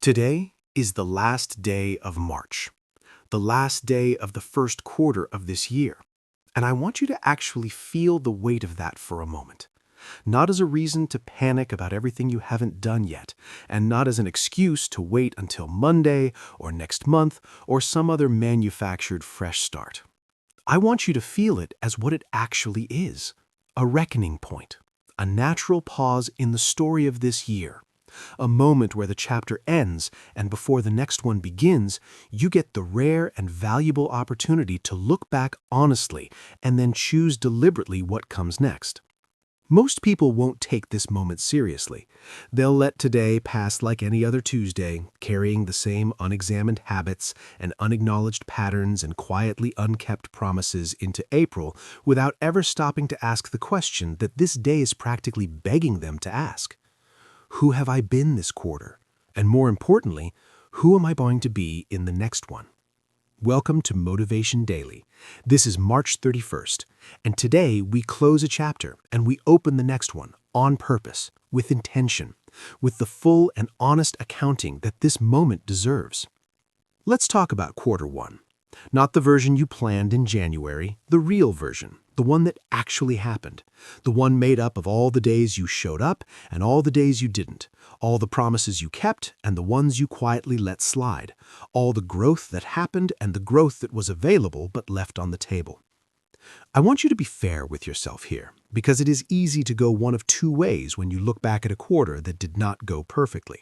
Today is the last day of March, the last day of the first quarter of this year, and I want you to actually feel the weight of that for a moment. Not as a reason to panic about everything you haven't done yet, and not as an excuse to wait until Monday or next month or some other manufactured fresh start. I want you to feel it as what it actually is, a reckoning point, a natural pause in the story of this year. A moment where the chapter ends and before the next one begins, you get the rare and valuable opportunity to look back honestly and then choose deliberately what comes next. Most people won't take this moment seriously. They'll let today pass like any other Tuesday, carrying the same unexamined habits and unacknowledged patterns and quietly unkept promises into April without ever stopping to ask the question that this day is practically begging them to ask. Who have I been this quarter? And more importantly, who am I going to be in the next one? Welcome to Motivation Daily. This is March 31st, and today we close a chapter and we open the next one on purpose, with intention, with the full and honest accounting that this moment deserves. Let's talk about quarter one. Not the version you planned in January, the real version, the one that actually happened, the one made up of all the days you showed up and all the days you didn't, all the promises you kept and the ones you quietly let slide, all the growth that happened and the growth that was available but left on the table. I want you to be fair with yourself here, because it is easy to go one of two ways when you look back at a quarter that did not go perfectly.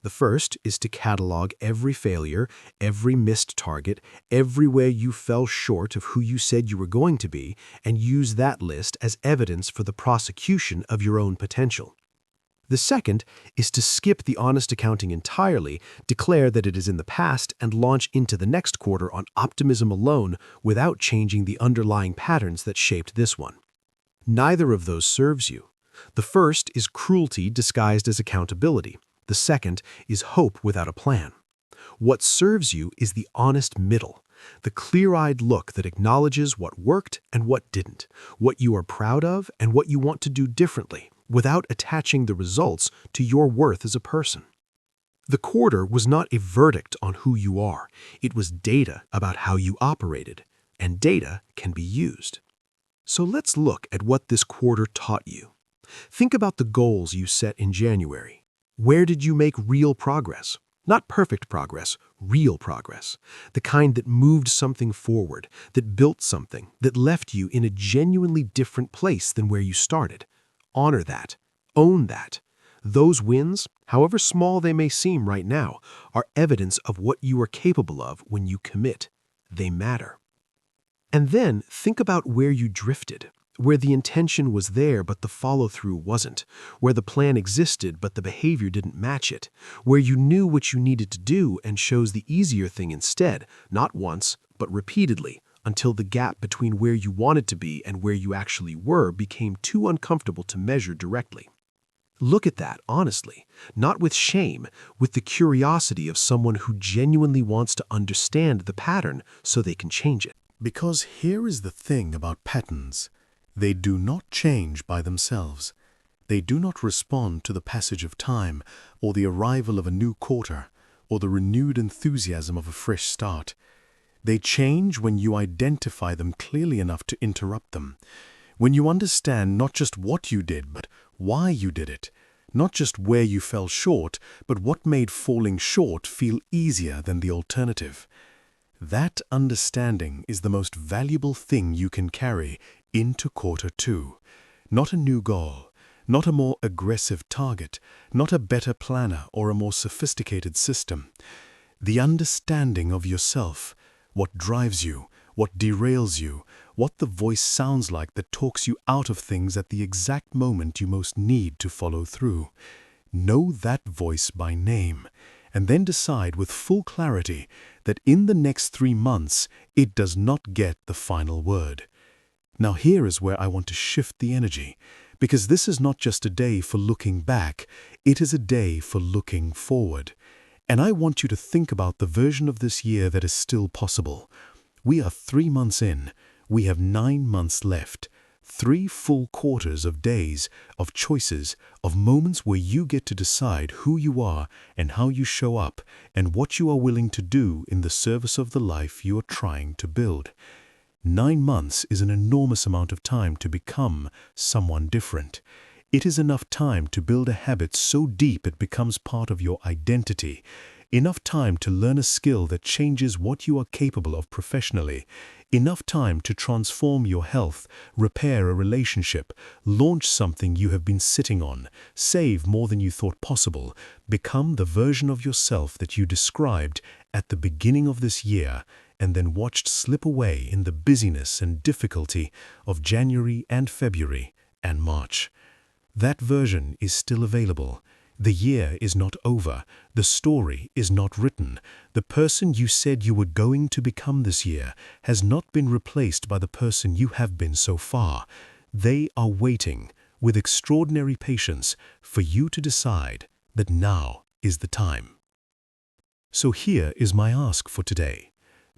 The first is to catalog every failure, every missed target, everywhere you fell short of who you said you were going to be, and use that list as evidence for the prosecution of your own potential. The second is to skip the honest accounting entirely, declare that it is in the past, and launch into the next quarter on optimism alone without changing the underlying patterns that shaped this one. Neither of those serves you. The first is cruelty disguised as accountability. The second is hope without a plan. What serves you is the honest middle, the clear-eyed look that acknowledges what worked and what didn't, what you are proud of and what you want to do differently, without attaching the results to your worth as a person. The quarter was not a verdict on who you are. It was data about how you operated, and data can be used. So let's look at what this quarter taught you. Think about the goals you set in January. Where did you make real progress? Not perfect progress, real progress. The kind that moved something forward, that built something, that left you in a genuinely different place than where you started. Honor that. Own that. Those wins, however small they may seem right now, are evidence of what you are capable of when you commit. They matter. And then think about where you drifted. Where the intention was there but the follow-through wasn't, where the plan existed but the behavior didn't match it, where you knew what you needed to do and chose the easier thing instead, not once, but repeatedly, until the gap between where you wanted to be and where you actually were became too uncomfortable to measure directly. Look at that honestly, not with shame, with the curiosity of someone who genuinely wants to understand the pattern so they can change it. Because here is the thing about patterns. They do not change by themselves. They do not respond to the passage of time, or the arrival of a new quarter, or the renewed enthusiasm of a fresh start. They change when you identify them clearly enough to interrupt them. When you understand not just what you did, but why you did it. Not just where you fell short, but what made falling short feel easier than the alternative. That understanding is the most valuable thing you can carry into quarter two. Not a new goal, not a more aggressive target, not a better planner or a more sophisticated system. The understanding of yourself, what drives you, what derails you, what the voice sounds like that talks you out of things at the exact moment you most need to follow through. Know that voice by name, and then decide with full clarity that in the next 3 months, it does not get the final word. Now here is where I want to shift the energy, because this is not just a day for looking back, it is a day for looking forward. And I want you to think about the version of this year that is still possible. We are 3 months in, we have 9 months left. 3 full quarters of days, of choices, of moments where you get to decide who you are and how you show up and what you are willing to do in the service of the life you are trying to build. 9 months is an enormous amount of time to become someone different. It is enough time to build a habit so deep it becomes part of your identity. Enough time to learn a skill that changes what you are capable of professionally. Enough time to transform your health, repair a relationship, launch something you have been sitting on, save more than you thought possible, become the version of yourself that you described at the beginning of this year, and then watched slip away in the busyness and difficulty of January and February and March. That version is still available. The year is not over. The story is not written. The person you said you were going to become this year has not been replaced by the person you have been so far. They are waiting, with extraordinary patience, for you to decide that now is the time. So here is my ask for today.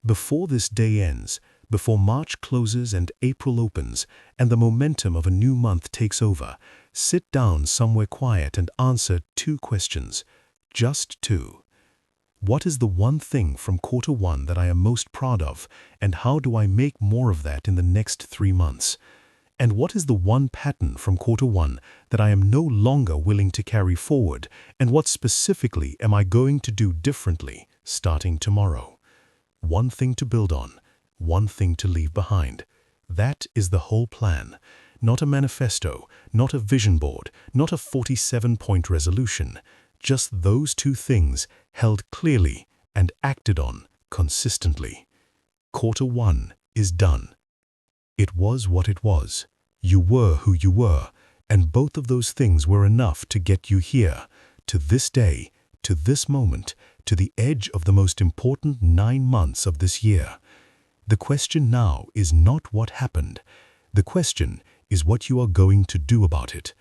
Before this day ends, before March closes and April opens, and the momentum of a new month takes over, sit down somewhere quiet and answer 2 questions. Just 2. What is the one thing from quarter 1 that I am most proud of, and how do I make more of that in the next 3 months? And what is the one pattern from quarter 1 that I am no longer willing to carry forward, and what specifically am I going to do differently starting tomorrow? One thing to build on, one thing to leave behind. That is the whole plan. Not a manifesto, not a vision board, not a 47-point resolution. Just those 2 things held clearly and acted on consistently. Quarter 1 is done. It was what it was. You were who you were, and both of those things were enough to get you here, to this day, to this moment, to the edge of the most important 9 months of this year. The question now is not what happened. The question is what you are going to do about it.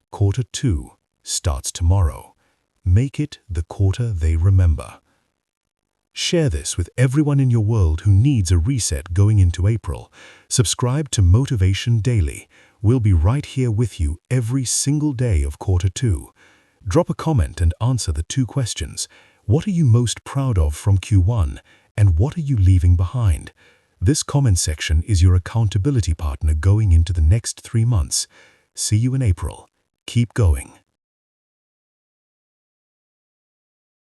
Quarter 2 starts tomorrow. Make it the quarter they remember. Share this with everyone in your world who needs a reset going into April. Subscribe to Motivation Daily. We'll be right here with you every single day of quarter 2. Drop a comment and answer the 2 questions. What are you most proud of from Q1, and what are you leaving behind? This comment section is your accountability partner going into the next 3 months. See you in April. Keep going.